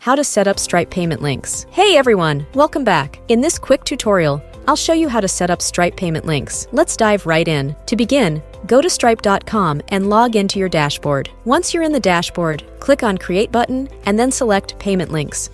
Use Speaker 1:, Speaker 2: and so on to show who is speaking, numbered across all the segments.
Speaker 1: how to set up Stripe payment links. Hey everyone, welcome back. In this quick tutorial, I'll show you how to set up Stripe payment links. Let's dive right in. To begin, go to stripe.com and log into your dashboard. Once you're in the dashboard, click on Create button and then select Payment Links.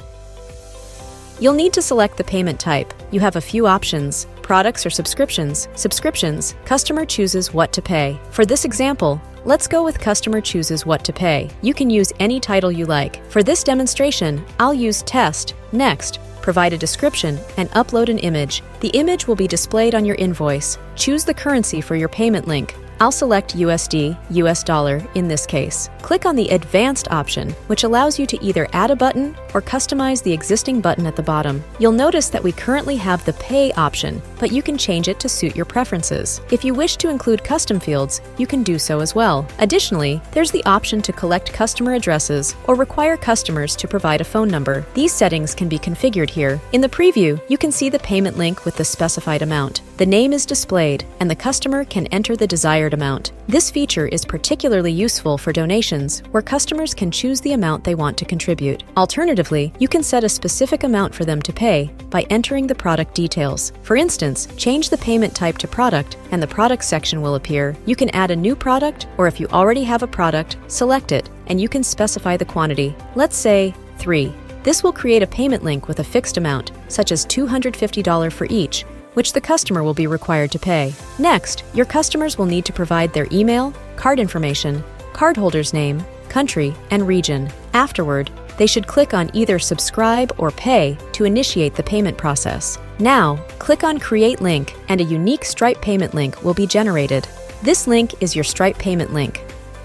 Speaker 1: You'll need to select the payment type. You have a few options: products or subscriptions. Subscriptions, customer chooses what to pay. For this example, let's go with customer chooses what to pay. You can use any title you like. For this demonstration, I'll use test. Next, provide a description and upload an image. The image will be displayed on your invoice. Choose the currency for your payment link. I'll select USD, US dollar in this case. Click on the Advanced option, which allows you to either add a button or customize the existing button at the bottom. You'll notice that we currently have the Pay option, but you can change it to suit your preferences. If you wish to include custom fields, you can do so as well. Additionally, there's the option to collect customer addresses or require customers to provide a phone number. These settings can be configured here. In the preview, you can see the payment link with the specified amount. The name is displayed, and the customer can enter the desired amount. This feature is particularly useful for donations, where customers can choose the amount they want to contribute. Alternatively, you can set a specific amount for them to pay by entering the product details. For instance, change the payment type to product, and the product section will appear. You can add a new product, or if you already have a product, select it, and you can specify the quantity. Let's say 3. This will create a payment link with a fixed amount, such as $250 for each, which the customer will be required to pay. Next, your customers will need to provide their email, card information, cardholder's name, country, and region. Afterward, they should click on either Subscribe or Pay to initiate the payment process. Now, click on Create Link, and a unique Stripe payment link will be generated. This link is your Stripe payment link.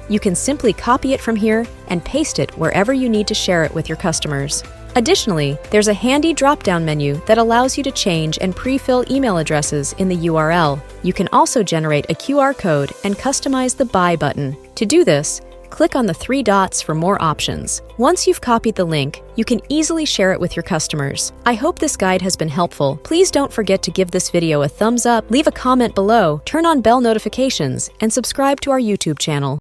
Speaker 1: You can simply copy it from here and paste it wherever you need to share it with your customers. Additionally, there's a handy drop-down menu that allows you to change and pre-fill email addresses in the URL. You can also generate a QR code and customize the Buy button. To do this, click on the 3 dots for more options. Once you've copied the link, you can easily share it with your customers. I hope this guide has been helpful. Please don't forget to give this video a thumbs up, leave a comment below, turn on bell notifications, and subscribe to our YouTube channel.